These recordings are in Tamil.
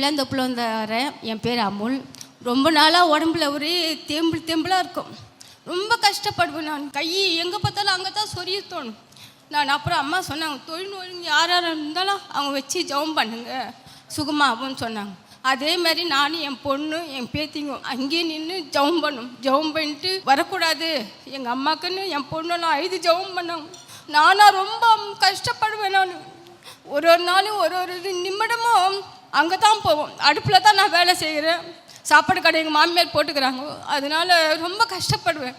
புள்ளாந்தோப்பில் வந்து வரேன். என் பேர் அமுல். ரொம்ப நாளாக உடம்புல ஒரே தெம்பலாக இருக்கும். ரொம்ப கஷ்டப்படுவேன். நான் கை எங்கே பார்த்தாலும் அங்கே தான் சொரிய தோணும். நான் அப்புறம் அம்மா சொன்னாங்க, தொழில் ஒழுங்கு யார் இருந்தாலும் அவங்க வச்சு ஜெபம் பண்ணுங்க சுகமாகும்னு சொன்னாங்க. அதே மாதிரி நானும் என் பொண்ணு என் பேத்திங்க அங்கேயே நின்று ஜெபம் பண்ணிட்டு வரக்கூடாது எங்கள் அம்மாக்குன்னு என் பொண்ணெல்லாம் அழுது ஜெபம் பண்ணாங்க. நானாக ரொம்ப கஷ்டப்படுவேன். நான் ஒரு நாளும் ஒரு நிமிடமும் அங்கே தான் போவோம். அடுப்பில் தான் நான் வேலை செய்கிறேன். சாப்பாடு கடை எங்கள் மாமியார் போட்டுக்கிறாங்க. அதனால ரொம்ப கஷ்டப்படுவேன்.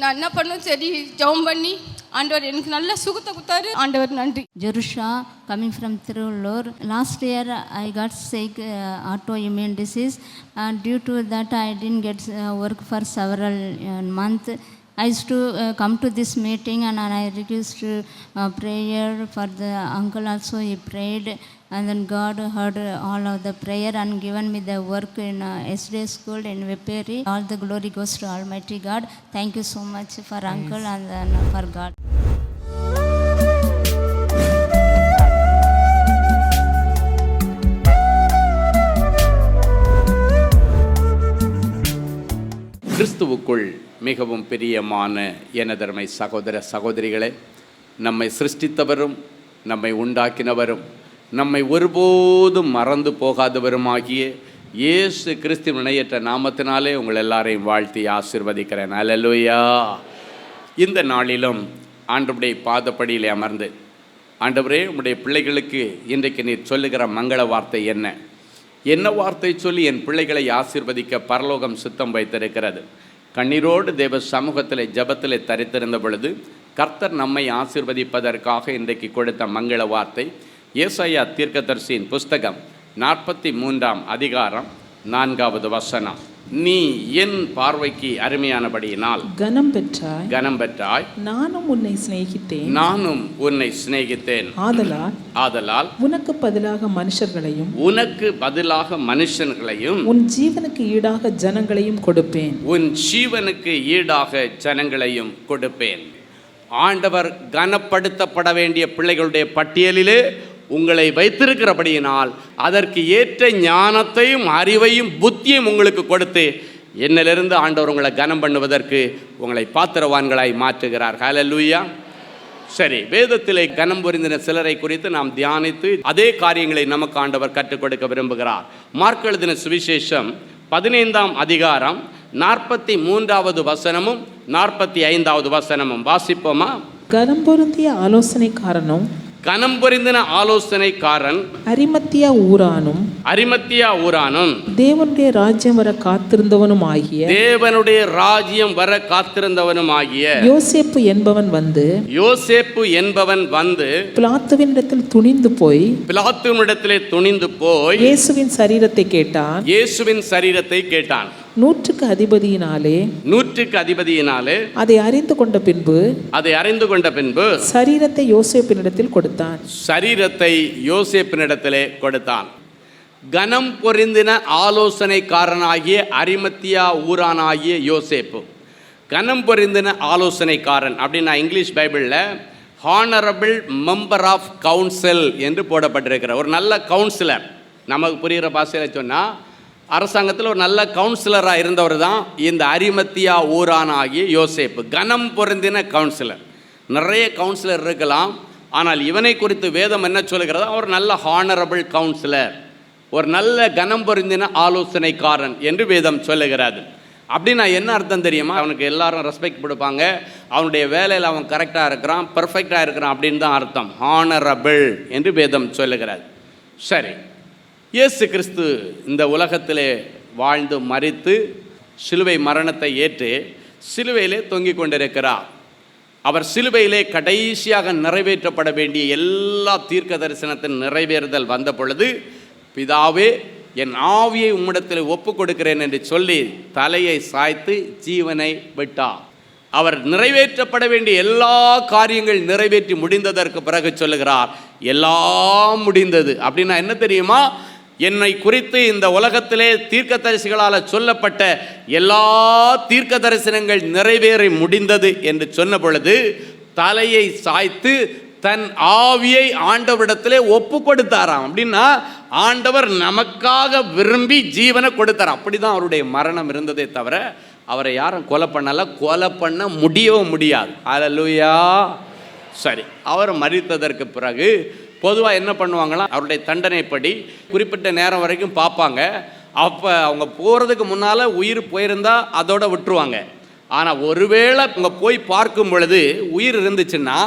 நான் என்ன பண்ணும் சரி ஜெபம் பண்ணி ஆண்டவர் எனக்கு நல்ல சுகத்தை கொடுத்தாரு. ஆண்டவர் நன்றி. Jerusha, coming from Tirulur. Last year I got sick, autoimmune disease, and due to that I didn't get work for several months. I used to come to this meeting and I request prayer for the uncle also. He prayed and then God heard all of the prayer and given me the work in SD school in Viperi. All the glory goes to Almighty God. Thank you so much for uncle and then for God. கிறிஸ்துவுக்குள் மிகவும் பிரியமான எனதருமை சகோதர சகோதரிகளே, நம்மை சிருஷ்டித்தவரும் நம்மை உண்டாக்கினவரும் நம்மை ஒருபோதும் மறந்து போகாதவருமாகிய இயேசு கிறிஸ்துவின் இணையற்ற நாமத்தினாலே உங்கள் எல்லாரையும் வாழ்த்தி ஆசீர்வதிக்கிறேன். அல்லேலூயா. இந்த நாளிலும் ஆண்டவருடைய பாதப்படியிலே அமர்ந்து, ஆண்டவரே உம்முடைய பிள்ளைகளுக்கு இன்றைக்கு நீர் சொல்லுகிற மங்கள வார்த்தை என்ன வார்த்தை சொல்லி என் பிள்ளைகளை ஆசீர்வதிக்க பரலோகம் சித்தம் வைத்திருக்கிறது. கண்ணீரோடு தேவ சமூகத்தில் ஜபத்தில் தரித்திருந்த பொழுது கர்த்தர் நம்மை ஆசீர்வதிப்பதற்காக இன்றைக்கு கொடுத்த மங்கள வார்த்தை ஏசாயா தீர்க்கதரிசியின் புஸ்தகம் 43ஆம் அதிகாரம் 4வது வசனம். நீ என் பார்வைக்கு அருமையானபடியினால் கனம் பெற்றாய், நானும் உன்னை சிநேகித்தேன். ஆதலால் உனக்கு பதிலாக மனுஷர்களையும் உன் ஜீவனுக்கு ஈடாக ஜனங்களையும் கொடுப்பேன். ஆண்டவர் கனப்படுத்தப்பட வேண்டிய பிள்ளைகளுடைய பட்டியலிலே உங்களை வைத்திருக்கிறபடியினால் அதற்கு ஏற்ற ஞானத்தையும் அறிவையும் புத்தியும் உங்களுக்கு கொடுத்து என்னிலிருந்து ஆண்டவர் உங்களை கனம் பண்ணுவதற்கு உங்களை பாத்திரவான்களாய் மாற்றுகிறார். ஹல்லேலூயா. சரி, வேதத்திலே கனம் புரிந்தின சிலரை குறித்து நாம் தியானித்து அதே காரியங்களை நமக்கு ஆண்டவர் கற்றுக் கொடுக்க விரும்புகிறார். மார்க் எழுதின சுவிசேஷம் 15ஆம் அதிகாரம் 43வது வசனமும் 45வது வசனமும் வாசிப்போமா? கனம் பொருந்திய ஆலோசனைக்காரன் அரிமத்தியா ஊரானும் தேவனுடைய ராஜ்யம் வர காத்திருந்தவனும் ஆகிய யோசேப்பு என்பவன் வந்து பிலாத்துவினிடத்தில் துணிந்து போய் இயேசுவின் சரீரத்தை கேட்டான். 100க்கு அதிபதியினாலே அதை அறிந்து கொண்ட பின்பு சரீரத்தை யோசேப்பினிடத்திலே கொடுத்தான். கனம் பொருந்தின ஆலோசனைக்காரனாகிய அரிமத்தியா ஊரானாகிய யோசேப்பு. கனம் பொருந்தின ஆலோசனைக்காரன் அப்படின்னா இங்கிலீஷ் பைபிளில் ஹானரபிள் மெம்பர் ஆஃப் கவுன்சில் என்று போடப்பட்டிருக்கிற ஒரு நல்ல கவுன்சிலர். நமக்கு புரிகிற பாஷையில் சொன்னால் அரசாங்கத்தில் ஒரு நல்ல கவுன்சிலராக இருந்தவர் தான் இந்த அரிமத்தியா ஊரானாகிய யோசேப்பு. கனம் பொருந்தின கவுன்சிலர். நிறைய கவுன்சிலர் இருக்கலாம், ஆனால் இவனை குறித்து வேதம் என்ன சொல்லுகிறதா? ஒரு நல்ல ஹானரபிள் கவுன்சிலர், ஒரு நல்ல கனம் பொருந்தின ஆலோசனைக்காரன் என்று வேதம் சொல்லுகிறது. அப்படின்னா என்ன அர்த்தம் தெரியுமா? அவனுக்கு எல்லாரும் ரெஸ்பெக்ட் கொடுப்பாங்க, அவனுடைய வேலையில் அவன் கரெக்டாக இருக்கிறான், பர்ஃபெக்டாக இருக்கிறான் அப்படின்னு தான் அர்த்தம். ஹானரபிள் என்று வேதம் சொல்லுகிறது. சரி, இயேசு கிறிஸ்து இந்த உலகத்திலே வாழ்ந்து மரித்து சிலுவை மரணத்தை ஏற்று சிலுவையிலே தொங்கிக் கொண்டிருக்கிறார். அவர் சிலுவையிலே கடைசியாக நிறைவேற்றப்பட வேண்டிய எல்லா தீர்க்க தரிசனத்தின் நிறைவேறுதல் வந்த பொழுது, பிதாவே என் ஆவியை உம்மிடத்தில் ஒப்புக் கொடுக்கிறேன் என்று சொல்லி தலையை சாய்த்து ஜீவனை விட்டார். அவர் நிறைவேற்றப்பட வேண்டிய எல்லா காரியங்கள் நிறைவேற்றி முடிந்ததற்கு பிறகு சொல்லுகிறார், எல்லாம் முடிந்தது. அப்படின்னா என்ன தெரியுமா? என்னை குறித்து இந்த உலகத்திலே தீர்க்க தரிசிகளால் சொல்லப்பட்ட எல்லா தீர்க்க தரிசனங்கள் நிறைவேறி முடிந்தது என்று சொன்ன பொழுது தலையை சாய்த்து தன் ஆவியை ஆண்டவரிடத்திலே ஒப்பு கொடுத்தாராம். அப்படின்னா ஆண்டவர் நமக்காக விரும்பி ஜீவனை கொடுத்தார். அப்படிதான் அவருடைய மரணம் இருந்ததே தவிர அவரை யாரும் கொலை பண்ணல, கொலை பண்ண முடியவும் முடியாது. ஹல்லேலூயா. சரி, அவர் மரித்ததற்கு பிறகு பொதுவாக என்ன பண்ணுவாங்களாம், அவருடைய தண்டனைப்படி குறிப்பிட்ட நேரம் வரைக்கும் பார்ப்பாங்க. அப்போ அவங்க போகிறதுக்கு முன்னால் உயிர் போயிருந்தா அதோட விட்டுருவாங்க. ஆனால் ஒருவேளை அவங்க போய் பார்க்கும் பொழுது உயிர் இருந்துச்சுன்னா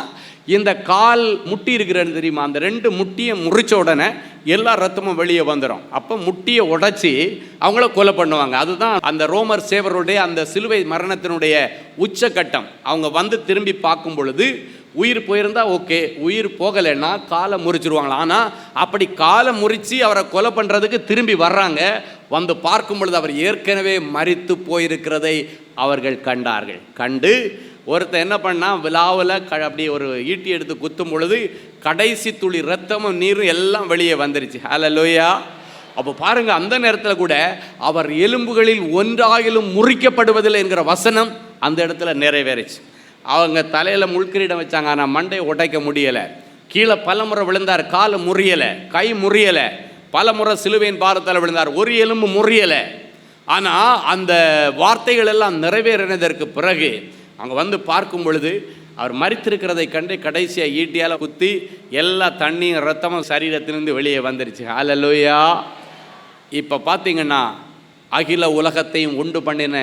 இந்த கால் முட்டி இருக்கிறது தெரியுமா, அந்த 2 முட்டியை முறிச்ச உடனே எல்லா ரத்தமும் வெளியே வந்துடும். அப்போ முட்டியை உடைச்சி அவங்கள கொலை பண்ணுவாங்க. அதுதான் அந்த ரோமர் சேவருடைய அந்த சிலுவை மரணத்தினுடைய உச்சக்கட்டம். அவங்க வந்து திரும்பி பார்க்கும் பொழுது உயிர் போயிருந்தா ஓகே, உயிர் போகலைன்னா காலை முறிச்சிருவாங்களா. ஆனால் அப்படி காலை முறித்து அவரை கொலை பண்ணுறதுக்கு திரும்பி வர்றாங்க. வந்து பார்க்கும் பொழுது அவர் ஏற்கனவே மரித்து போயிருக்கிறதை அவர்கள் கண்டார்கள். கண்டு ஒருத்தர் என்ன பண்ணால் விழாவில் அப்படி ஒரு ஈட்டி எடுத்து குத்தும் பொழுது கடைசி துளி ரத்தமும் நீரும் எல்லாம் வெளியே வந்துருச்சு. ஹல்லேலூயா. அப்போ பாருங்கள், அந்த நேரத்தில் கூட அவர் எலும்புகளில் ஒன்றாகிலும் முறிக்கப்படுவதில்லை என்கிற வசனம் அந்த இடத்துல நிறைவேறிச்சு. அவங்க தலையில் முள்கிரீடம் வச்சாங்க, ஆனால் மண்டையை உடைக்க முடியலை. கீழே பலமுறை விழுந்தார், கால் முறியலை, கை முறியலை. பலமுறை சிலுவையின் பாரத்தில் விழுந்தார், ஒரு எலும்பு முறியலை. ஆனால் அந்த வார்த்தைகள் எல்லாம் நிறைவேறினதற்கு பிறகு அவங்க வந்து பார்க்கும் பொழுது அவர் மரித்திருக்கிறதை கண்டு கடைசியாக ஈட்டியால் குத்தி எல்லா தண்ணியும் ரத்தமும் சரீரத்திலிருந்து வெளியே வந்துருச்சு. ஹல்லேலூயா. இப்போ பார்த்தீங்கன்னா அகில உலகத்தையும் உண்டு பண்ணின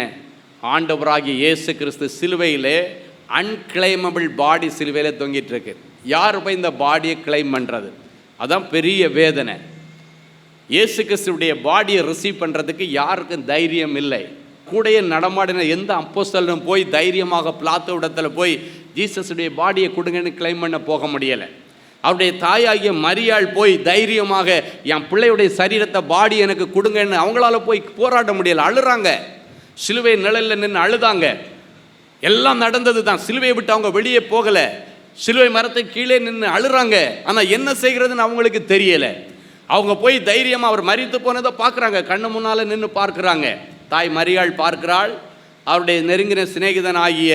ஆண்டவராகிய இயேசு கிறிஸ்து சிலுவையிலே அன்கிளைமபிள் பாடி சிலுவையில் தொங்கிட்டு இருக்கு. யார் போய் இந்த பாடியை கிளைம் பண்ணுறது? அதான் பெரிய வேதனை. இயேசு கிறிஸ்துடைய பாடியை ரிசீவ் பண்ணுறதுக்கு யாருக்கும் தைரியம் இல்லை. கூடையே நடமாடின எந்த அப்போஸ்தலனும் போய் தைரியமாக பிளாத்து இடத்துல போய் ஜீசஸுடைய பாடியை கொடுங்கன்னு கிளைம் பண்ண போக முடியலை. அவருடைய தாயாகிய மரியாள் போய் தைரியமாக என் பிள்ளையுடைய சரீரத்தை பாடி எனக்கு கொடுங்கன்னு அவங்களால போய் போராட முடியலை. அழுறாங்க, சிலுவை நிழலில் நின்று அழுதாங்க. எல்லாம் நடந்தது தான். சிலுவையை விட்டு அவங்க வெளியே போகலை, சிலுவை மரத்தை கீழே நின்று அழுறாங்க. ஆனால் என்ன செய்கிறதுன்னு அவங்களுக்கு தெரியலை. அவங்க போய் தைரியமாக அவர் மரித்து போனதை பார்க்குறாங்க, கண்ணு முன்னால் நின்று பார்க்குறாங்க. தாய் மரியாள் பார்க்கிறாள், அவருடைய நெருங்கின சிநேகிதன் ஆகிய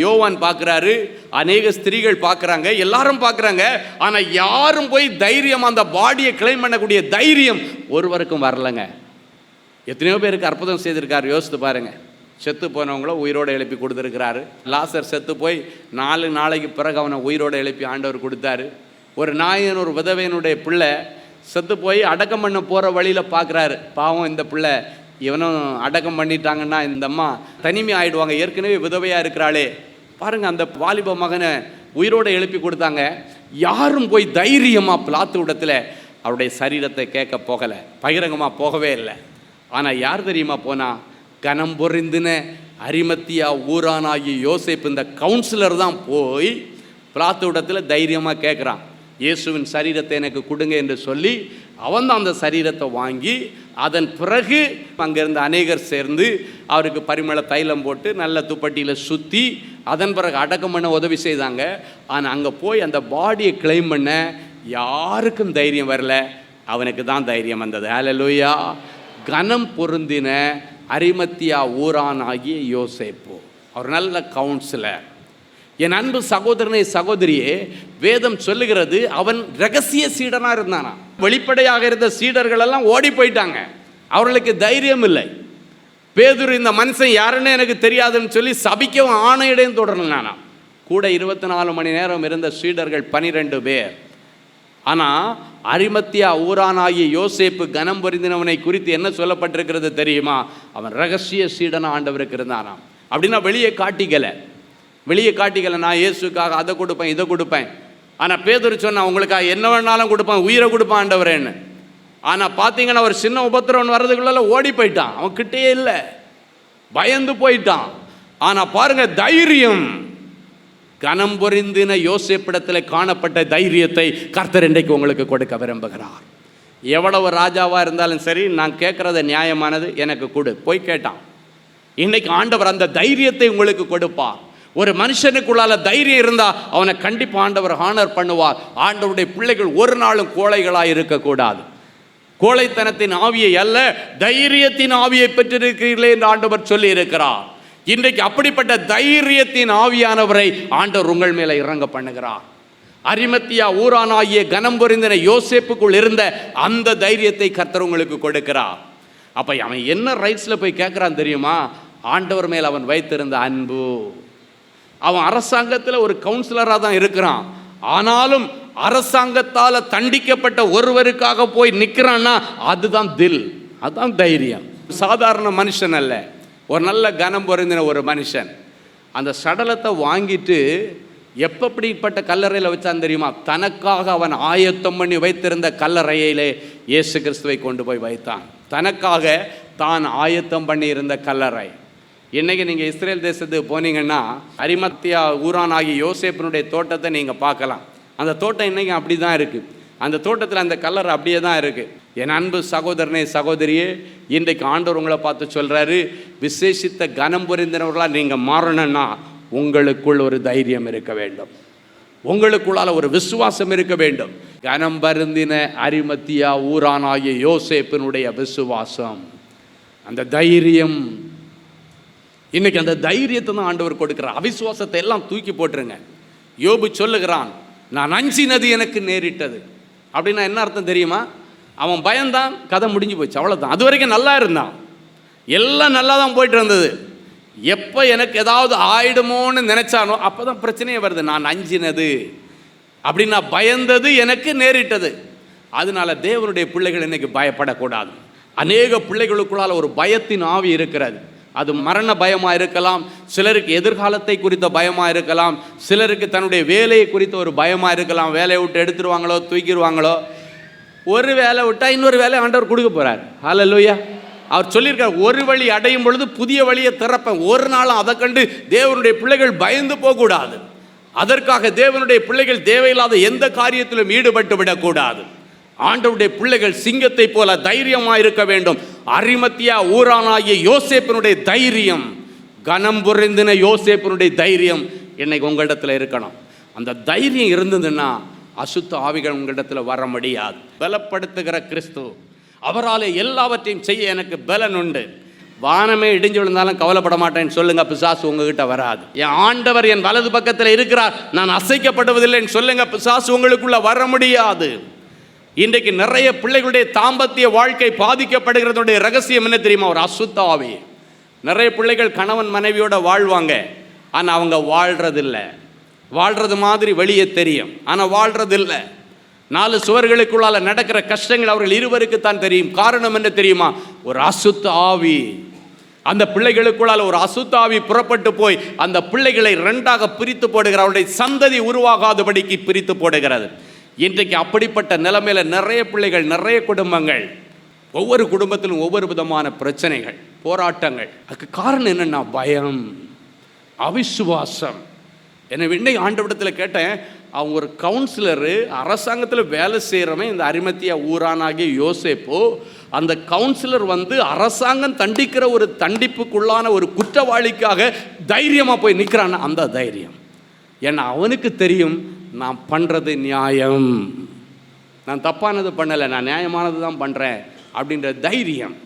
யோவான் பார்க்குறாரு, அநேக ஸ்திரீகள் பார்க்குறாங்க, எல்லாரும் பார்க்குறாங்க. ஆனால் யாரும் போய் தைரியம் அந்த பாடியை கிளைம் பண்ணக்கூடிய தைரியம் ஒருவருக்கும் வரலைங்க. எத்தனையோ பேருக்கு அற்புதம் செய்திருக்காரு, யோசித்து பாருங்கள். செத்து போனவங்கள உயிரோடு எழுப்பி கொடுத்துருக்கிறாரு. லாசர் செத்து போய் 4 நாளைக்கு பிறகு அவனை உயிரோடு எழுப்பி ஆண்டவர் கொடுத்தாரு. ஒரு நாயன் ஒரு விதவையனுடைய பிள்ளை செத்து போய் அடக்கம் பண்ண போகிற வழியில் பார்க்குறாரு, பாவம் இந்த பிள்ளை இவனும் அடக்கம் பண்ணிட்டாங்கன்னா இந்த அம்மா தனிமை ஆகிடுவாங்க, ஏற்கனவே விதவையாக இருக்கிறாளே. பாருங்கள், அந்த வாலிப மகனை உயிரோடு எழுப்பி கொடுத்தாங்க. யாரும் போய் தைரியமாக பிளாத்து இடத்துல அவருடைய சரீரத்தை கேட்க போகலை, பகிரங்கமாக போகவே இல்லை. ஆனால் யார் தெரியுமா போனால், கனம் பொறிந்தின அரிமத்தியா ஊரானாகிய யோசேப்பு, இந்த கவுன்சிலர் தான் போய் பிளாத்து இடத்துல தைரியமாக கேட்குறான், இயேசுவின் சரீரத்தை எனக்கு கொடுங்க என்று சொல்லி அவன் தான் அந்த சரீரத்தை வாங்கி அதன் பிறகு அங்கேருந்து அநேகர் சேர்ந்து அவருக்கு பரிமள தைலம் போட்டு நல்ல துப்பட்டியில் சுற்றி அதன் பிறகு அடக்கம் பண்ண உதவி செய்தாங்க. ஆனால் அங்கே போய் அந்த பாடியை கிளைம் பண்ண யாருக்கும் தைரியம் வரல, அவனுக்கு தான் தைரியம் வந்தது. ஹல்லேலூயா. கனம் பொருந்தின அரிமத்தியா ஊரான் ஆகிய யோசேப்பு, அவர் நல்ல கவுன்சிலர். என் அன்பு சகோதரனை சகோதரியே, வேதம் சொல்லுகிறது அவன் ரகசிய சீடனாக இருந்தானா. வெளிப்படையாக இருந்த சீடர்கள் எல்லாம் ஓடி போயிட்டாங்க, அவர்களுக்கு தைரியம் இல்லை. பேதுரு இந்த மனுஷன் யாருன்னு எனக்கு தெரியாதுன்னு சொல்லி சபிக்கவும் ஆணையிடையும் தொடர்ந்தானா. கூட 24 மணி நேரம் இருந்த சீடர்கள் 12 பேர். ஆனால் அரிமத்தியா ஊரானாகிய யோசேப்பு கனம் பொருந்தினவனை குறித்து என்ன சொல்லப்பட்டிருக்கிறது தெரியுமா? அவன் ரகசிய சீடனாக ஆண்டவருக்கு இருந்தானாம். அப்படின்னா வெளியே காட்டிக்கலை, நான் இயேசுக்காக அதை கொடுப்பேன் இதை கொடுப்பேன். ஆனால் பேதுரு சொன்னான், உங்களுக்காக என்ன வேணாலும் கொடுப்பேன், உயிரை கொடுப்பான் ஆண்டவரேன்னு. ஆனால் பார்த்தீங்கன்னா ஒரு சின்ன உபத்திரவன் வர்றதுக்குள்ள ஓடி போயிட்டான், அவன் கிட்டேயே இல்லை, பயந்து போயிட்டான். ஆனால் பாருங்க தைரியம், கனம் பொறிந்தின யோசேப்பிடத்தில் காணப்பட்ட தைரியத்தை கர்த்தர் இன்றைக்கு உங்களுக்கு கொடுக்க விரும்புகிறார். எவ்வளவு ராஜாவாக இருந்தாலும் சரி, நான் கேட்குறது நியாயமானது, எனக்கு கொடு போய் கேட்டான். இன்னைக்கு ஆண்டவர் அந்த தைரியத்தை உங்களுக்கு கொடுப்பார். ஒரு மனுஷனுக்குள்ளால தைரியம் இருந்தால் அவனை கண்டிப்பாக ஆண்டவர் ஹானர் பண்ணுவார். ஆண்டவருடைய பிள்ளைகள் ஒரு நாளும் கோழைகளாக இருக்கக்கூடாது. கோழைத்தனத்தின் ஆவியை அல்ல, தைரியத்தின் ஆவியை பெற்றிருக்கிறீர்களே என்று ஆண்டவர் சொல்லி இருக்கிறார். இன்றைக்கு அப்படிப்பட்ட தைரியத்தின் ஆவியானவரை ஆண்டவர் உங்கள் மேலே இறங்க பண்ணுகிறார். அரிமத்தியா ஊரானாகிய கனம் பொருந்தின யோசேப்புக்குள் இருந்த அந்த தைரியத்தை கர்த்தர் உங்களுக்கு கொடுக்கிறார். அப்போ அவன் என்ன ரைட்ஸில் போய் கேட்குறான் தெரியுமா? ஆண்டவர் மேல் அவன் வைத்திருந்த அன்பு. அவன் அரசாங்கத்தில் ஒரு கவுன்சிலராக தான் இருக்கிறான். ஆனாலும் அரசாங்கத்தால் தண்டிக்கப்பட்ட ஒருவருக்காக போய் நிற்கிறான்னா அதுதான் தில், அதுதான் தைரியம். சாதாரண மனுஷன் அல்ல, ஒரு நல்ல கனம் பொருந்தின ஒரு மனுஷன். அந்த சடலத்தை வாங்கிட்டு எப்படிப்பட்ட கல்லறையில் வச்சான் தெரியுமா? தனக்காக அவன் ஆயத்தம் பண்ணி வைத்திருந்த கல்லறையிலே இயேசு கிறிஸ்துவை கொண்டு போய் வைத்தான். தனக்காக தான் ஆயத்தம் பண்ணி இருந்த கல்லறை. இன்றைக்கி நீங்கள் இஸ்ரேல் தேசத்துக்கு போனீங்கன்னா அரிமத்தியா ஊரானாகிய யோசேப்பினுடைய தோட்டத்தை நீங்கள் பார்க்கலாம். அந்த தோட்டம் இன்றைக்கி அப்படி தான் இருக்குது. அந்த தோட்டத்தில் அந்த கல்லறை அப்படியே தான் இருக்குது. என் அன்பு சகோதரனே சகோதரியே, இன்றைக்கு ஆண்டவர் உங்களை பார்த்து சொல்கிறாரு, விசேஷித்த கனம் புரிந்தினவர்களாக நீங்கள் மாறணும்னா உங்களுக்குள் ஒரு தைரியம் இருக்க வேண்டும், உங்களுக்குள்ளால் ஒரு விசுவாசம் இருக்க வேண்டும். கனம் பருந்தின அரிமத்தியா ஊரானாகிய யோசேப்பினுடைய விசுவாசம், அந்த தைரியம். இன்னைக்கு அந்த தைரியத்தை தான் ஆண்டவர் கொடுக்குறார். அவிசுவாசத்தை எல்லாம் தூக்கி போட்டுருங்க. யோபு சொல்லுகிறான், நான் அஞ்சினது எனக்கு நேரிட்டது. அப்படின்னா என்ன அர்த்தம் தெரியுமா? அவன் பயந்தான், கதை முடிஞ்சு போச்சு, அவ்வளோதான். அது வரைக்கும் நல்லா இருந்தான், எல்லாம் நல்லா தான் போயிட்டு இருந்தது. எப்போ எனக்கு ஏதாவது ஆயிடுமோன்னு நினைச்சானோ அப்போ தான் பிரச்சனையே வருது. நான் அஞ்சினது அப்படின்னா பயந்தது எனக்கு நேரிட்டது. அதனால தேவனுடைய பிள்ளைகள் இன்னைக்கு பயப்படக்கூடாது. அநேக பிள்ளைகளுக்குள்ளால் ஒரு பயத்தின் ஆவி இருக்கிறது. அது மரண பயமாக இருக்கலாம், சிலருக்கு எதிர்காலத்தை குறித்த பயமாக இருக்கலாம், சிலருக்கு தன்னுடைய வேலையை குறித்த ஒரு பயமாக இருக்கலாம். வேலையை விட்டு எடுத்துருவாங்களோ தூக்கிடுவாங்களோ. ஒரு வேலை விட்டால் இன்னொரு வேலையை ஆண்டவர் கொடுக்க போகிறார். ஹல்லேலூயா. அவர் சொல்லியிருக்கார், ஒரு வழி அடையும் பொழுது புதிய வழியை திறப்பேன். ஒரு நாளும் அதை கண்டு தேவனுடைய பிள்ளைகள் பயந்து போகக்கூடாது. அதற்காக தேவனுடைய பிள்ளைகள் தேவையில்லாத எந்த காரியத்திலும் ஈடுபட்டு விடக்கூடாது. ஆண்டவருடைய பிள்ளைகள் சிங்கத்தை போல தைரியமாக இருக்க வேண்டும். அரிமத்தியா ஊரானாகிய யோசேப்பினுடைய தைரியம், கனம் புரிந்தின யோசேப்பினுடைய தைரியம் இன்னைக்கு உங்களிடத்தில் இருக்கணும். அந்த தைரியம் இருந்ததுன்னா அசுத்த ஆவிகள் உங்களிடத்தில் வர முடியாது. பலப்படுத்துகிற கிறிஸ்து, அவரால் எல்லாவற்றையும் செய்ய எனக்கு பலன் உண்டு. வானமே இடிஞ்சு விழுந்தாலும் கவலைப்பட மாட்டேன்னு சொல்லுங்க, பிசாசு உங்ககிட்ட வராது. என் ஆண்டவர் என் வலது பக்கத்தில் இருக்கிறார், நான் அசைக்கப்படுவதில்லைன்னு சொல்லுங்க, பிசாசு உங்களுக்குள்ள வர முடியாது. இன்றைக்கு நிறைய பிள்ளைகளுடைய தாம்பத்திய வாழ்க்கை பாதிக்கப்படுகிறதுடைய ரகசியம் என்ன தெரியுமா? ஒரு அசுத்த ஆவி. நிறைய பிள்ளைகள் கணவன் மனைவியோட வாழ்வாங்க, ஆனால் அவங்க வாழ்றதில்லை. வாழ்றது மாதிரி வெளியே தெரியும், ஆனால் வாழ்றதில்லை. 4 சுவர்களுக்குள்ளால் நடக்கிற கஷ்டங்கள் அவர்கள் இருவருக்குத்தான் தெரியும். காரணம் என்ன தெரியுமா? ஒரு அசுத்த ஆவி. அந்த பிள்ளைகளுக்குள்ளால் ஒரு அசுத்த ஆவி புறப்பட்டு போய் அந்த பிள்ளைகளை 2ஆக பிரித்து போடுகிற, அவருடைய சந்ததி உருவாகாதபடிக்கு பிரித்து போடுகிறது. இன்றைக்கு அப்படிப்பட்ட நிலைமையில் நிறைய பிள்ளைகள், நிறைய குடும்பங்கள், ஒவ்வொரு குடும்பத்திலும் ஒவ்வொரு விதமான பிரச்சனைகள், போராட்டங்கள். அதுக்கு காரணம் என்னென்னா பயம், அவிசுவாசம். என்னை இன்னைக்கு ஆண்டவரிடத்தில் கேட்டேன், அவங்க ஒரு கவுன்சிலரு, அரசாங்கத்தில் வேலை செய்கிறவன் இந்த அரிமத்தியா ஊரானாகிய யோசேப்பு. அந்த கவுன்சிலர் அரசாங்கம் தண்டிக்கிற ஒரு தண்டிப்புக்குள்ளான ஒரு குற்றவாளிக்காக தைரியமாக போய் நிற்கிறான். அந்த தைரியம், ஏன்னா அவனுக்கு தெரியும் நான் பண்ணுறது நியாயம், நான் தப்பானது பண்ணலை, நான் நியாயமானது தான் பண்ணுறேன் அப்படின்ற தைரியம்.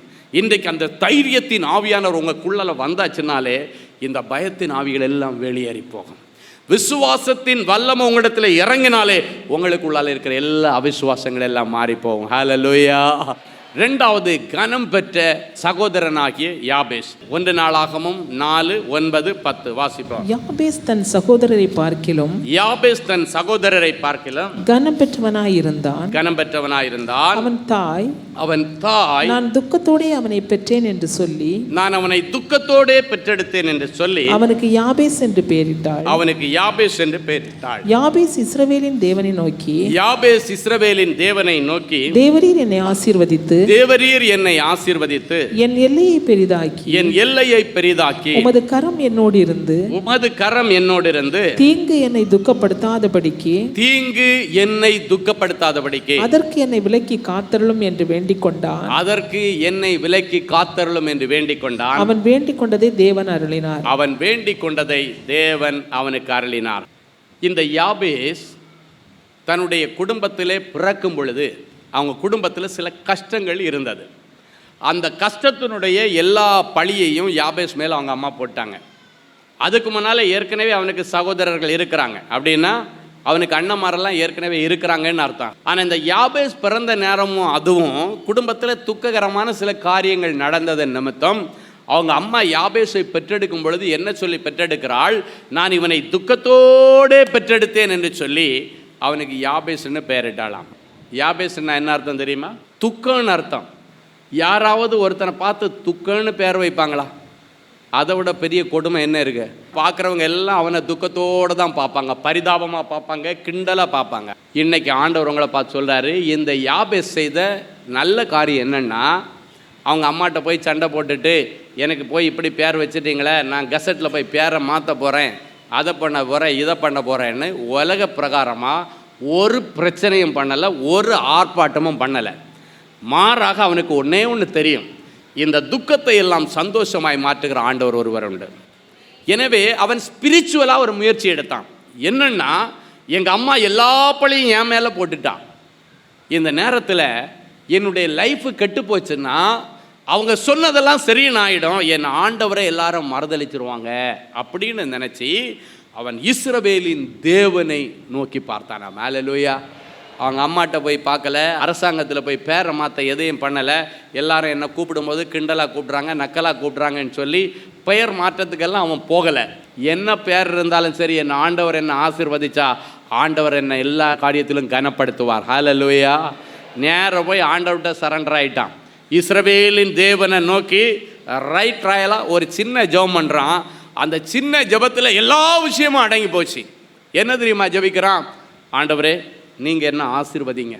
இன்றைக்கு அந்த தைரியத்தின் ஆவியானவர் உங்களுக்குள்ள வந்தாச்சுனாலே இந்த பயத்தின் ஆவிகள் எல்லாம் வெளியேறி போகும். விசுவாசத்தின் வல்லமை உங்களிடத்தில் இறங்கினாலே உங்களுக்குள்ளால இருக்கிற எல்லா அவிசுவாசங்கள் எல்லாம் மாறி போகும். ஹல்லேலூயா. 2வது கனம் பெற்ற சகோதரனாகிய யாபேஸ். 1 நாளாகமம் 4:9-10 வாசிப்போம். யாபேஸ் தன் சகோதரரை பார்க்கிலும், யாபேஸ் தன் சகோதரரை பார்க்கிலும் கனம் பெற்றவனாயிருந்தான். கனம் பெற்றவனாயிருந்தான். அவன் தாய் நான் துக்கத்தோடே அவனை பெற்றேன் என்று சொல்லி, நான் அவனை துக்கத்தோடே பெற்றெடுத்தேன் என்று சொல்லி அவனுக்கு யாபேஸ் என்று பெயரிட்டாள். அவனுக்கு யாபேஸ் என்று பெயரிட்டாள். யாபேஸ் இஸ்ரவேலின் தேவனை நோக்கி, யாபேஸ் இஸ்ரவேலின் தேவனை நோக்கி, தேவரீர் என்னை ஆசீர்வதித்து, தேவரீர் என்னை ஆசீர்வதித்து என் எல்லையை பெரிதாக்கி, என் எல்லையை பெரிதாக்கி, உமது கரம் என்னோடு இருந்து, உமது கரம் என்னோடு இருந்து, தீங்கு என்னை துக்கப்படுத்தாதபடிக்கு, தீங்கு என்னை துக்கப்படுத்தாதபடிக்கு, அதற்கு என்னை விலக்கி காத்தருளும் என்று வேண்டிக் கொண்டான். அதற்கு என்னை விலக்கி காத்தருளும் என்று வேண்டிக் கொண்டான். அவன் வேண்டிக் கொண்டதை தேவன் அருளினார். அவன் வேண்டிக் கொண்டதை தேவன் அவனுக்கு அருளினார். இந்த யாபேஸ் தன்னுடைய குடும்பத்திலே பிறக்கும் பொழுது அவங்க குடும்பத்தில் சில கஷ்டங்கள் இருந்தது. அந்த கஷ்டத்தினுடைய எல்லா பழியையும் யாபேஸ் மேலே அவங்க அம்மா போட்டாங்க. அதுக்கு முன்னால் ஏற்கனவே அவனுக்கு சகோதரர்கள் இருக்கிறாங்க. அப்படின்னா அவனுக்கு அண்ணன்மாரெல்லாம் ஏற்கனவே இருக்கிறாங்கன்னு அர்த்தம். ஆனால் இந்த யாபேஸ் பிறந்த நேரமும் அதுவும் குடும்பத்தில் துக்ககரமான சில காரியங்கள் நடந்ததன் நிமித்தம் அவங்க அம்மா யாபேஸை பெற்றெடுக்கும் பொழுது என்ன சொல்லி பெற்றெடுக்கிறாள்? நான் இவனை துக்கத்தோடே பெற்றெடுத்தேன் என்று சொல்லி அவனுக்கு யாபேஸ்ன்னு பெயரிட்டாளாம். யாபேஸ்ன்னா என்ன அர்த்தம் தெரியுமா? துக்கம்னு அர்த்தம். யாராவது ஒருத்தனை பார்த்து துக்கம்னு பேர் வைப்பாங்களா? அதை விட பெரிய கொடுமை என்ன இருக்கு? பார்க்குறவங்க எல்லாம் அவனை துக்கத்தோடு தான் பார்ப்பாங்க, பரிதாபமாக பார்ப்பாங்க, கிண்டலாக பார்ப்பாங்க. இன்னைக்கு ஆண்டவர் உங்களை பார்த்து சொல்கிறாரு, இந்த யாபேஸ் செய்த நல்ல காரியம் என்னென்னா, அவங்க அம்மாட்ட போய் சண்டை போட்டுட்டு எனக்கு போய் இப்படி பேர் வச்சுட்டீங்களே, நான் கெசட்டில் போய் பேரை மாற்ற போகிறேன், அதை பண்ண போகிறேன், இதை பண்ண போகிறேன்னு உலக பிரகாரமாக ஒரு பிரச்சனையும் பண்ணலை, ஒரு ஆர்ப்பாட்டமும் பண்ணலை. மாறாக அவனுக்கு ஒன்றே ஒன்று தெரியும், இந்த துக்கத்தை எல்லாம் சந்தோஷமாய் மாற்றுகிற ஆண்டவர் ஒருவர் உண்டு. எனவே அவன் ஸ்பிரிச்சுவலாக ஒரு முயற்சி எடுத்தான். என்னன்னா, எங்கள் அம்மா எல்லா பழியும் என் மேலே போட்டுட்டான், இந்த நேரத்தில் என்னுடைய லைஃபு கெட்டு போச்சுன்னா அவங்க சொன்னதெல்லாம் சரின்னு ஆகிடும், என் ஆண்டவரை எல்லாரும் மறுதளிச்சிருவாங்க அப்படின்னு நினச்சி அவன் இஸ்ரவேலின் தேவனை நோக்கி பார்த்தானா. ஹல்லேலூயா. அவங்க அம்மாட்ட போய் பார்க்கல, அரசாங்கத்தில் போய் பேரை மாற்ற எதையும் பண்ணலை. எல்லாரும் என்னை கூப்பிடும்போது கிண்டலாக கூப்பிட்றாங்க, நக்கலாக கூப்பிட்றாங்கன்னு சொல்லி பெயர் மாற்றத்துக்கெல்லாம் அவன் போகலை. என்ன பேர் இருந்தாலும் சரி, என் ஆண்டவர் என்னை ஆசீர்வதிச்சா ஆண்டவர் என்னை எல்லா காரியத்திலும் கனப்படுத்துவார். ஹல்லேலூயா. நேராக போய் ஆண்டவர்கிட்ட சரண்டர் ஆகிட்டான். இஸ்ரவேலின் தேவனை நோக்கி ரைட் ராயலாக ஒரு சின்ன ஜெபம் பண்ணுறான். அந்த சின்ன ஜெபத்தில் எல்லா விஷயமும் அடங்கி போச்சு. என்ன தெரியுமா ஜெபிக்கிறான்? ஆண்டவரே, நீங்கள் என்ன ஆசீர்வதிங்க,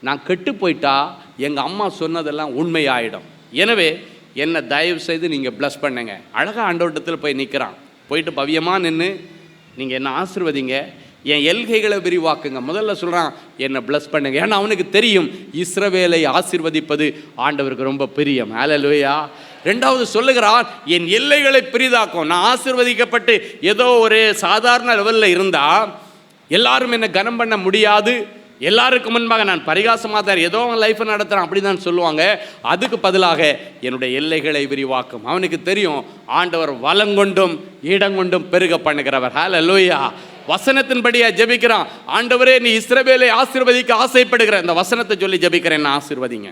நான் கெட்டு போயிட்டா எங்கள் அம்மா சொன்னதெல்லாம் உண்மையாயிடும், எனவே என்னை தயவு செய்து நீங்கள் ப்ளஸ் பண்ணுங்க. அழகாக ஆண்டவரிடத்தில் போய் நிற்கிறான். போயிட்டு பவியமாக நின்று நீங்கள் என்ன ஆசீர்வதிங்க, என் எல்கைகளை விரிவாக்குங்க. முதல்ல சொல்கிறான், என்னை ப்ளஸ் பண்ணுங்க. ஏன்னா அவனுக்கு தெரியும் இஸ்ரவேலை ஆசீர்வதிப்பது ஆண்டவருக்கு ரொம்ப பிரியம். ஹல்லேலூயா. ரெண்டாவது சொல்லுகிறான், என் எல்லைகளை பெரிதாக்கும். நான் ஆசீர்வதிக்கப்பட்டு ஏதோ ஒரு சாதாரண லெவலில் இருந்தால் எல்லாரும் என்னை கனம் பண்ண முடியாது, எல்லாருக்கும் முன்பாக நான் பரிகாசமாக தான் ஏதோ அவன் லைஃப்பை நடத்துகிறான் அப்படி தான் சொல்லுவாங்க. அதுக்கு பதிலாக என்னுடைய எல்லைகளை விரிவாக்கும். அவனுக்கு தெரியும் ஆண்டவர் வலங்கொண்டும் இடங்கொண்டும் பெருக பண்ணுகிறவர். ஹல்லேலூயா. வசனத்தின்படியா ஜெபிக்கிறான். ஆண்டவரே, நீ இஸ்ரவேலை ஆசீர்வதிக்க ஆசைப்படுகிற இந்த வசனத்தை சொல்லி ஜெபிக்கிறேன், என்ன ஆசீர்வதிங்க.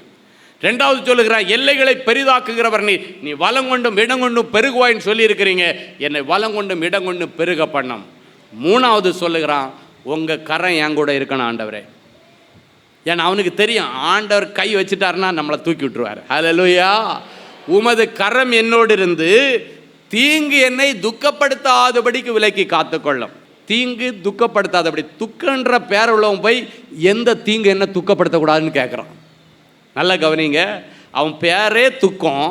ரெண்டாவது சொல்லுகிறான், எல்லைகளை பெரிதாக்குகிறவர் நீ வலங்கொண்டும் இடங்கொண்டும் பெருகுவாயின்னு சொல்லி இருக்கிறீங்க, என்னை வலங்கொண்டும் இடங்கொண்டும் பெருக பண்ணம். மூணாவது சொல்லுகிறான், உங்கள் கரம் என் கூட இருக்கணும் ஆண்டவரே. ஏன்னா அவனுக்கு தெரியும் ஆண்டவர் கை வச்சுட்டாருன்னா நம்மளை தூக்கி விட்டுருவார். ஹல்லேலூயா. உமது கரம் என்னோடு இருந்து தீங்கு என்னை துக்கப்படுத்தாதபடிக்கு விலக்கி காத்துக்கொள்ளும். தீங்கு துக்கப்படுத்தாதபடி, துக்கன்ற பேர் உள்ளவன் போய் எந்த தீங்கு என்ன துக்கப்படுத்தக்கூடாதுன்னு கேட்குறான். நல்லா கவனிங்க, அவன் பேரே துக்கம்,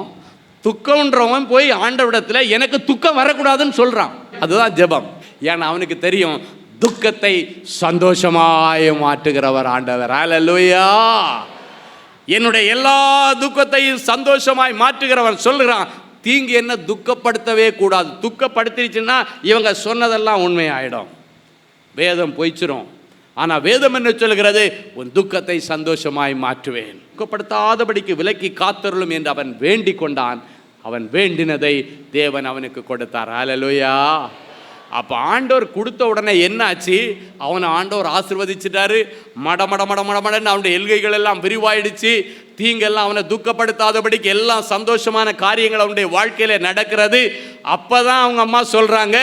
துக்கம்ன்றவன் போய் ஆண்டவரிடத்தில் எனக்கு துக்கம் வரக்கூடாதுன்னு சொல்கிறான். அதுதான் ஜெபம். ஏன்னா அவனுக்கு தெரியும் துக்கத்தை சந்தோஷமாய் மாற்றுகிறவர் ஆண்டவர். ஹல்லேலூயா. என்னுடைய எல்லா துக்கத்தையும் சந்தோஷமாய் மாற்றுகிறவர் சொல்லுகிறான், தீங்கு என்ன துக்கப்படுத்தவே கூடாது. துக்கப்படுத்திடுச்சுன்னா இவங்க சொன்னதெல்லாம் உண்மையாயிடும், வேதம் பொய்ச்சிரும். ஆனால் வேதம் என்ன சொல்கிறது? உன் துக்கத்தை சந்தோஷமாய் மாற்றுவேன், துக்கப்படுத்தாதபடிக்கு விலக்கி காத்தருளும் என்று அவன் வேண்டிக் கொண்டான். அவன் வேண்டினதை தேவன் அவனுக்கு கொடுத்தார். ஹல்லேலூயா. அப்போ ஆண்டவர் கொடுத்த உடனே என்ன ஆச்சு? அவனை ஆண்டவர் ஆசீர்வதிச்சிட்டாரு. மடன்னு அவனுடைய எல்கைகள் எல்லாம் விரிவாயிடுச்சு. தீங்கெல்லாம் அவனை துக்கப்படுத்தாதபடிக்கு எல்லாம் சந்தோஷமான காரியங்கள் அவனுடைய வாழ்க்கையில் நடக்கிறது. அப்போ தான் அவங்க அம்மா சொல்கிறாங்க,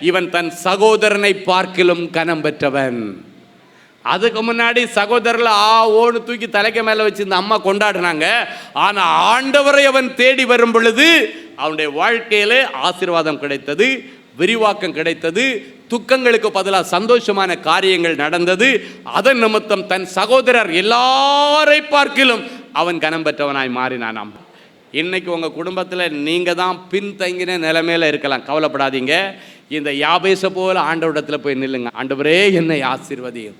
இவன் தன் சகோதரனை பார்க்கிலும் கனம் பெற்றவன். அதுக்கு முன்னாடி சகோதரர்ல ஓன்னு தூக்கி தலைக்கு மேலே வச்சு இந்த அம்மா கொண்டாடினாங்க. ஆனால் ஆண்டவரை அவன் தேடி வரும் பொழுது அவனுடைய வாழ்க்கையிலே ஆசீர்வாதம் கிடைத்தது, விரிவாக்கம் கிடைத்தது, துக்கங்களுக்கு பதிலாக சந்தோஷமான காரியங்கள் நடந்தது. அதன் நிமித்தம் தன் சகோதரர் எல்லாரை பார்க்கிலும் அவன் கனம் பெற்றவனாய் மாறினானாம். இன்னைக்கு உங்கள் குடும்பத்தில் நீங்கள் தான் பின்தங்கின நிலைமையில் இருக்கலாம், கவலைப்படாதீங்க. இந்த யாபேசை போல ஆண்டவரிடத்தில் போய் நில்லுங்க. ஆண்டவரே, என்னை ஆசீர்வதியும்.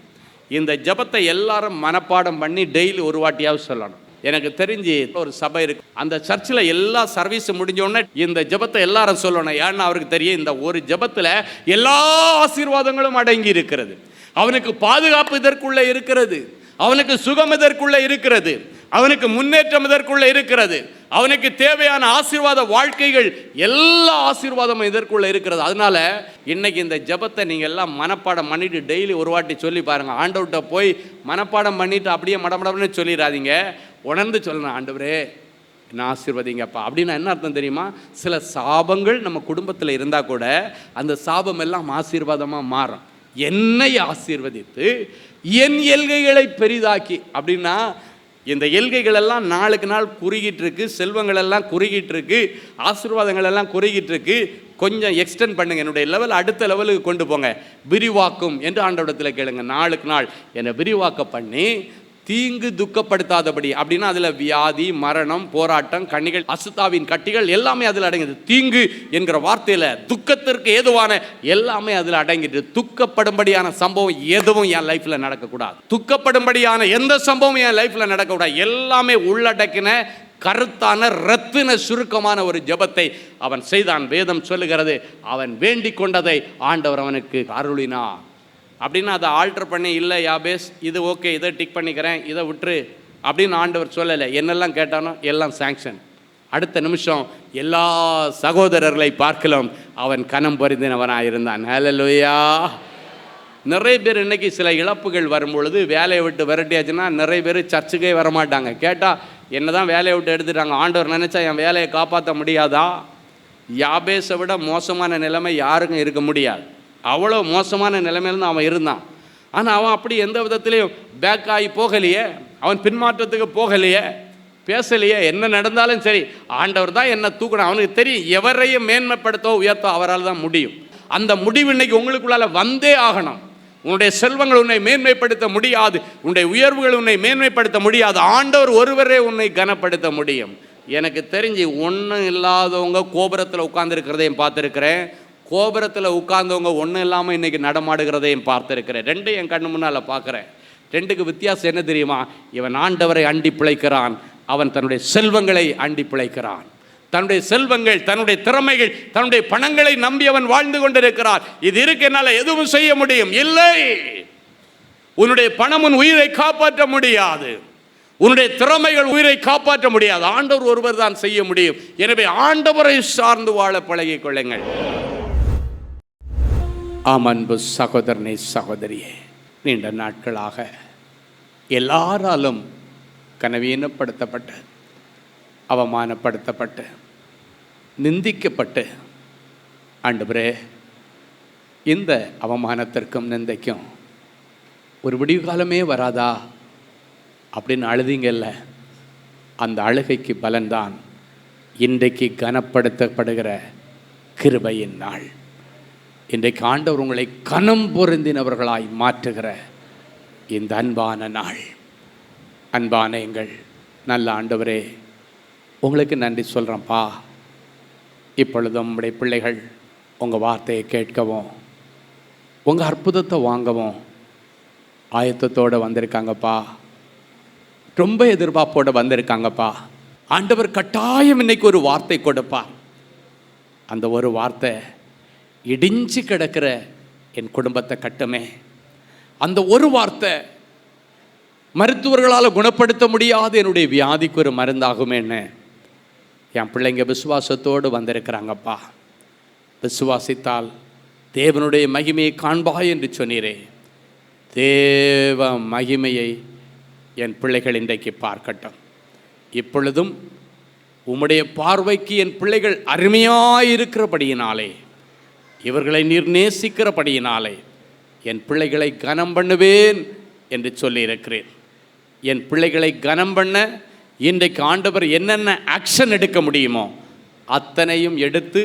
இந்த ஜபத்தை எல்லாரும் மனப்பாடம் பண்ணி டெய்லி ஒரு வாட்டியாவது சொல்லணும். எனக்கு தெரிஞ்சு ஒரு சபை இருக்கு, அந்த சர்ச்சில் எல்லா சர்வீஸும் முடிஞ்சோடனே இந்த ஜபத்தை எல்லாரும் சொல்லணும். ஏன்னா அவருக்கு தெரியும் இந்த ஒரு ஜபத்தில் எல்லா ஆசீர்வாதங்களும் அடங்கி இருக்கிறது. அவனுக்கு பாதுகாப்பு இதற்குள்ளே இருக்கிறது, அவனுக்கு சுகம் இதற்குள்ளே இருக்கிறது. அவனுக்கு முன்னேற்றம் இதற்குள்ள இருக்கிறது. அவனுக்கு தேவையான ஆசீர்வாத வாழ்க்கைகள் எல்லா ஆசீர்வாதமும் இதற்குள்ள இருக்கிறது. அதனால இன்னைக்கு இந்த ஜெபத்தை நீங்க எல்லாம் மனப்பாடம் பண்ணிட்டு டெய்லி ஒரு வாட்டி சொல்லி பாருங்க. ஆண்டவர்கிட்ட போய் மனப்பாடம் பண்ணிட்டு அப்படியே மடமடம்னு சொல்லிடாதீங்க. உணர்ந்து சொல்லணும், ஆண்டவரே என்ன ஆசீர்வதிங்கப்பா. அப்படின்னா என்ன அர்த்தம் தெரியுமா? சில சாபங்கள் நம்ம குடும்பத்தில் இருந்தால் கூட அந்த சாபம் எல்லாம் ஆசீர்வாதமாக மாறும். என்னை ஆசீர்வதித்து என் எல்கைகளை பெரிதாக்கி, அப்படின்னா இந்த எல்கைகள் எல்லாம் நாளுக்கு நாள் குறுகிட்டு இருக்கு, செல்வங்கள் எல்லாம் குறுகிட்டு இருக்கு, ஆசீர்வாதங்கள் எல்லாம் குறுகிட்டு இருக்கு. கொஞ்சம் எக்ஸ்டெண்ட் பண்ணுங்க, என்னுடைய லெவல் அடுத்த லெவலுக்கு கொண்டு போங்க, விரிவாக்கும் என்று ஆண்டவரிடத்தில் கேளுங்க. நாளுக்கு நாள் என்னை விரிவாக்க பண்ணி தீங்கு துக்கப்படுத்தாதபடி. அப்படின்னா அதில் வியாதி, மரணம், போராட்டம், கண்ணிகள், அசுத்தாவின் கட்டிகள் எல்லாமே அதில் அடங்குது. தீங்கு என்கிற வார்த்தையில் துக்கத்திற்கு ஏதுவான எல்லாமே அதில் அடங்கிட்டு. துக்கப்படும்படியான சம்பவம் எதுவும் என் லைஃப்பில் நடக்கக்கூடாது. துக்கப்படும்படியான எந்த சம்பவம் என் லைஃப்பில் நடக்கக்கூடாது. எல்லாமே உள்ளடக்கின கருத்தான ரத்தின சுருக்கமான ஒரு ஜெபத்தை அவன் செய்தான். வேதம் சொல்லுகிறது, அவன் வேண்டிக் கொண்டதை ஆண்டவர் அவனுக்கு அருளினார். அப்படின்னா அதை ஆல்டர் பண்ணி, இல்லை யாபேஸ் இது ஓகே, இதை டிக் பண்ணிக்கிறேன், இதை விட்டுரு அப்படின்னு ஆண்டவர் சொல்லலை. என்னெல்லாம் கேட்டானோ எல்லாம் சாங்ஷன். அடுத்த நிமிஷம் எல்லா சகோதரர்களை பார்க்கலாம் அவன் கனம் பொருந்தினவனாக இருந்தான். ஹல்லேலூயா. நிறைய பேர் இன்னைக்கு சில இழப்புகள் வரும்பொழுது வேலையை விட்டு விரட்டியாச்சுன்னா நிறைய பேர் சர்ச்சுக்கே வரமாட்டாங்க. கேட்டால் என்ன தான் வேலையை விட்டு எடுத்துட்டாங்க, ஆண்டவர் நினச்சா என் வேலையை காப்பாற்ற முடியாதா? யாபேஸை விட மோசமான நிலைமை யாருக்கும் இருக்க முடியாது. அவ்வளோ மோசமான நிலைமையில அவன் இருந்தான். ஆனால் அவன் அப்படி எந்த விதத்துலேயும் பேக் ஆகி போகலையே, அவன் பின்மாற்றத்துக்கு போகலையே, பேசலையே. என்ன நடந்தாலும் சரி, ஆண்டவர் தான் என்ன தூக்கணும். அவனுக்கு தெரியும், எவரையும் மேன்மைப்படுத்தோ உயர்த்தோ அவரால் தான் முடியும். அந்த முடிவு இன்னைக்கு உங்களுக்குள்ளால வந்தே ஆகணும். உன்னுடைய செல்வங்கள் உன்னை மேன்மைப்படுத்த முடியாது, உன்னுடைய உயர்வுகள் உன்னை மேன்மைப்படுத்த முடியாது. ஆண்டவர் ஒருவரே உன்னை கனப்படுத்த முடியும். எனக்கு தெரிஞ்சு ஒன்றும் இல்லாதவங்க கோபுரத்தில் உட்கார்ந்துருக்கிறதையும் பார்த்துருக்கிறேன், கோபுரத்தில் உட்கார்ந்தவங்க ஒன்றும் இல்லாமல் இன்றைக்கி நடமாடுகிறதையும் பார்த்துருக்கிறேன். ரெண்டும் என் கண்ணு முன்னால் பார்க்குறேன். ரெண்டுக்கு வித்தியாசம் என்ன தெரியுமா? இவன் ஆண்டவரை அண்டி பிழைக்கிறான், அவன் தன்னுடைய செல்வங்களை அண்டி பிழைக்கிறான். தன்னுடைய செல்வங்கள், தன்னுடைய திறமைகள், தன்னுடைய பணங்களை நம்பி அவன் வாழ்ந்து கொண்டிருக்கிறான். இது இருக்கு, என்னால் எதுவும் செய்ய முடியும். இல்லை, உன்னுடைய பணம் உன் உயிரை காப்பாற்ற முடியாது, உன்னுடைய திறமைகள் உயிரை காப்பாற்ற முடியாது. ஆண்டவர் ஒருவர் தான் செய்ய முடியும். எனவே ஆண்டவரை சார்ந்து வாழ பழகிக் கொள்ளுங்கள். ஆம் அன்பு சகோதரனே, சகோதரியே, நீண்ட நாட்களாக எல்லாராலும் கனவீனப்படுத்தப்பட்டு, அவமானப்படுத்தப்பட்டு, நிந்திக்கப்பட்டு, ஆண்டவரே இந்த அவமானத்திற்கும் நிந்தைக்கும் ஒரு விடிவு காலமே வராதா அப்படின்னு அழுதிங்கல்ல, அந்த அழுகைக்கு பலன்தான் இன்றைக்கு கனப்படுத்தப்படுகிற கிருபையின் நாள். இன்றைக்கு ஆண்டவர் உங்களை கனம் பொருந்தினவர்களாய் மாற்றுகிற இந்த அன்பான நாள். அன்பான எங்கள் நல்ல ஆண்டவரே, உங்களுக்கு நன்றி சொல்கிறேன்ப்பா. இப்பொழுதும் உங்களுடைய பிள்ளைகள் உங்கள் வார்த்தையை கேட்கவும், உங்கள் அற்புதத்தை வாங்கவும் ஆயத்தத்தோடு வந்திருக்காங்கப்பா. ரொம்ப எதிர்பார்ப்போடு வந்திருக்காங்கப்பா. ஆண்டவர் கட்டாயம் இன்னைக்கு ஒரு வார்த்தை கொடுப்பார். அந்த ஒரு வார்த்தை இடிஞ்சு கிடக்கிற என் குடும்பத்தை கட்டுமே. அந்த ஒரு வார்த்தை மருத்துவர்களால் குணப்படுத்த முடியாத என்னுடைய வியாதிக்கு ஒரு மருந்தாகுமேன்னு என் பிள்ளைங்க விசுவாசத்தோடு வந்திருக்கிறாங்கப்பா. விசுவாசித்தால் தேவனுடைய மகிமையை காண்பாய் என்று சொன்னீரே, தேவ மகிமையை என் பிள்ளைகள் இன்றைக்கு பார்க்கட்டும். இப்பொழுதும் உம்முடைய பார்வைக்கு என் பிள்ளைகள் அருமையாயிருக்கிறபடியினாலே, இவர்களை நீர் நேசிக்கிறபடியினாலே என் பிள்ளைகளை கனம் பண்ணுவேன் என்று சொல்லியிருக்கிறேன். என் பிள்ளைகளை கனம் பண்ண இன்றைக்கு ஆண்டவர் என்னென்ன ஆக்ஷன் எடுக்க முடியுமோ அத்தனையும் எடுத்து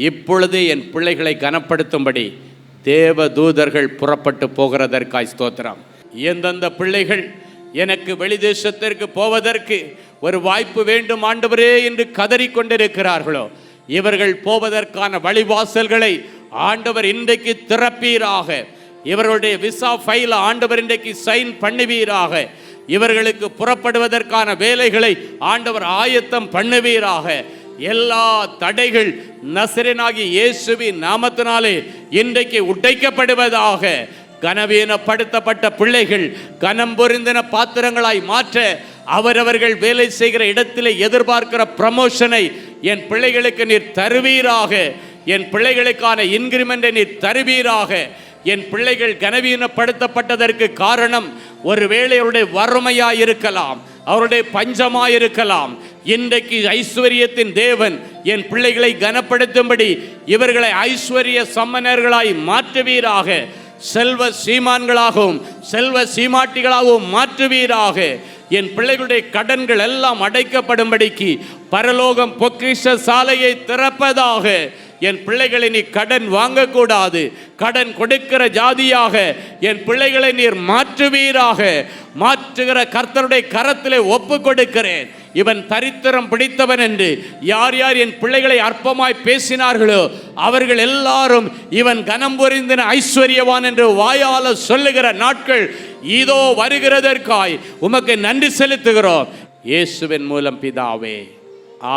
இப்பொழுதே என் பிள்ளைகளை கனப்படுத்தும்படி தேவ தூதர்கள் புறப்பட்டு போகிறதற்காய் ஸ்தோத்திரம். எந்தெந்த பிள்ளைகள் எனக்கு வெளிதேசத்திற்கு போவதற்கு ஒரு வாய்ப்பு வேண்டும் ஆண்டவரே என்று கதறிக்கொண்டிருக்கிறார்களோ, இவர்கள் போவதற்கான வழிவாசல்களை ஆண்டவர் இன்றைக்கு திறப்பீராக. இவர்களுடைய விசா ஃபைல ஆண்டவர் இன்றைக்கு சைன் பண்ணுவீராக. இவர்களுக்கு புறப்படுவதற்கான வேலைகளை ஆண்டவர் ஆயத்தம் பண்ணுவீராக. எல்லா தடைகள் நசரேயனாகிய இயேசுவின் நாமத்தினாலே இன்றைக்கு உடைக்கப்படுவதாக. கனவீனப்படுத்தப்பட்ட பிள்ளைகள் கனம் பொருந்தின பாத்திரங்களாய் மாற்ற அவரவர்கள் வேலை செய்கிற இடத்திலே எதிர்பார்க்கிற ப்ரமோஷனை என் பிள்ளைகளுக்கு நீர் தருவீராக. என் பிள்ளைகளுக்கான இன்கிரிமெண்டை நீர் தருவீராக. என் பிள்ளைகள் கனவீனப்படுத்தப்பட்டதற்கு காரணம் ஒருவேளை அவருடைய வறுமையாக இருக்கலாம், அவருடைய பஞ்சமாக இருக்கலாம். இன்றைக்கு ஐஸ்வர்யத்தின் தேவன் என் பிள்ளைகளை கனப்படுத்தும்படி இவர்களை ஐஸ்வர்ய சம்மனர்களாய் மாற்றுவீராக. செல்வ சீமான்களாகவும் செல்வ சீமாட்டிகளாகவும் மாற்றுவீராக. என் பிள்ளைகளுடைய கடன்கள் எல்லாம் அடைக்கப்படும்படிக்கு பரலோகம் பொக்கிஷ சாலையை திறப்பதாக. என் பிள்ளைகளை நீ கடன் வாங்கக்கூடாது, கடன் கொடுக்கிற ஜாதியாக என் பிள்ளைகளை நீர் மாற்றுவீராக. மாற்றுகிற கர்த்தருடைய கரத்திலே ஒப்பு கொடுக்கிறேன். இவன் தரித்திரம் பிடித்தவன் என்று யார் யார் என் பிள்ளைகளை அற்பமாய் பேசினார்களோ அவர்கள் எல்லாரும் இவன் கனம் பொருந்தின ஐஸ்வர்யவான் என்று வாயால சொல்லுகிற நாட்கள் இதோ வருகிறதற்காய் உமக்கு நன்றி செலுத்துகிறோம். இயேசுவின் மூலம் பிதாவே,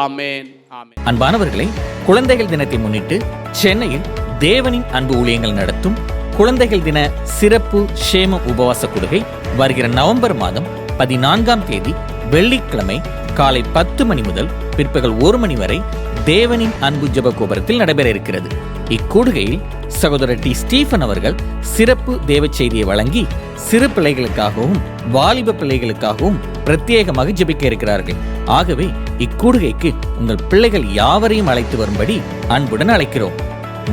ஆமேன், ஆமேன். அன்பானவர்களே, குழந்தைகள் தினத்தை முன்னிட்டு சென்னையில் தேவனின் அன்பு ஊழியங்கள் நடத்தும் குழந்தைகள் தின சிறப்பு ஷேம உபவாச கொடுகை வருகிற நவம்பர் மாதம் 14ஆம் தேதி வெள்ளிக்கிழமை காலை 10 மணி முதல் பிற்பகல் 1 மணி வரை தேவனின் அன்பு ஜெப கோபுரத்தில் நடைபெற இருக்கிறது. இக்கூடுகையில் சகோதரர் டி ஸ்டீஃபன் அவர்கள் சிறப்பு தேவ செய்தியை வழங்கி சிறு பிள்ளைகளுக்காகவும் வாலிப பிள்ளைகளுக்காகவும் பிரத்யேகமாக ஜெபிக்க இருக்கிறார்கள். ஆகவே இக்கூடுகைக்கு உங்கள் பிள்ளைகள் யாவரையும் அழைத்து வரும்படி அன்புடன் அழைக்கிறோம்.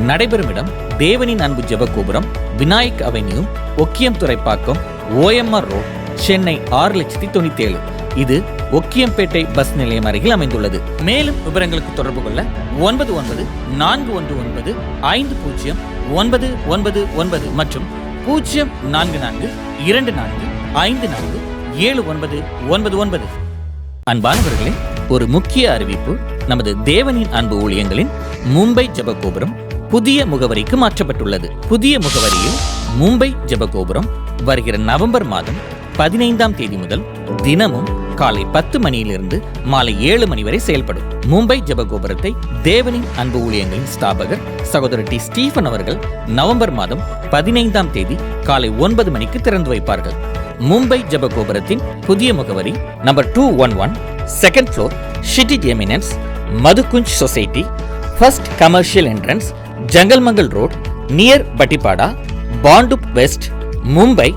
நடைபெறும் இடம் தேவனின் அன்பு ஜெப கோபுரம், Vinayak avenue, Okkiyam Thoraipakkam, OMR road, Chennai 6,97,000. இது ஒக்கியம்பேட்டை பஸ் நிலையம் அருகில் அமைந்துள்ளது. மேலும் விவரங்களுக்கு தொடர்பு கொள்ள 9941450999 மற்றும் 0442454799. அன்பானவர்களே, ஒரு முக்கிய அறிவிப்பு. நமது தேவனின் அன்பு ஊழியங்களின் மும்பை ஜெபகோபுரம் புதிய முகவரிக்கு மாற்றப்பட்டுள்ளது. புதிய முகவரியில் மும்பை ஜெபகோபுரம் வருகிற நவம்பர் மாதம் 15ஆம் தேதி முதல் தினமும் காலை 10 மணியிலிருந்து மாலை 7 மணி வரை செயல்படும். மும்பை ஜெபகோபுரத்தை தேவனின் அன்பு ஊழியங்களின் ஸ்தாபகர் சகோதரர் டி ஸ்டீஃபன் அவர்கள் நவம்பர் மாதம் 15ஆம் தேதி காலை 9 மணிக்கு திறந்து வைப்பார்கள். மும்பை ஜெபகோபுரத்தின் புதிய முகவரி number 211 second floor, City Eminence, Madhukunj society, first commercial entrance, Jangal Mangal road, near Pattipada, Bhandup west, Mumbai,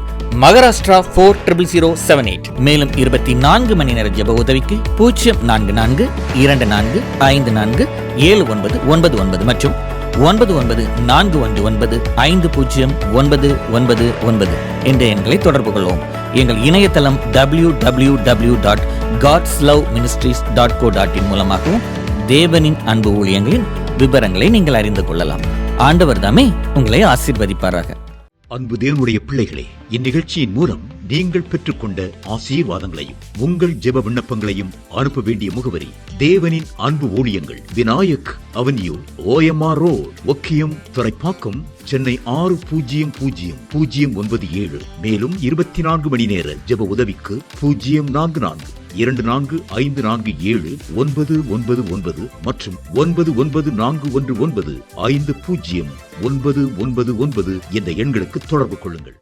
Maharashtra 400078. மேலும் 24 மணி நேர ஜெப உதவிக்கு 0444547999 மற்றும் 9941950999 என்ற எண்களை தொடர்பு கொள்வோம். எங்கள் இணையதளம் www.godsloveministries.co.in மூலமாகவும் தேவனின் அன்பு ஊழியங்களின் விவரங்களை நீங்கள் அறிந்து கொள்ளலாம். ஆண்டவர் தாமே உங்களை ஆசீர்வதிப்பாராக. அன்பு தேவனுடைய பிள்ளைகளே, இந்நிகழ்ச்சியின் மூலம் நீங்கள் பெற்றுக்கொண்ட ஆசீர்வாதங்களையும் உங்கள் ஜெப விண்ணப்பங்களையும் அனுப்ப வேண்டிய முகவரி தேவனின் அன்பு ஊழியங்கள், Vinayak avenue, OMR road, Okkiyam Thoraipakkam, Chennai 600097. மேலும் 24 மணி நேர ஜெப உதவிக்கு 04424547999 மற்றும் 9941150999 என்ற எண்களுக்கு தொடர்பு கொள்ளுங்கள்.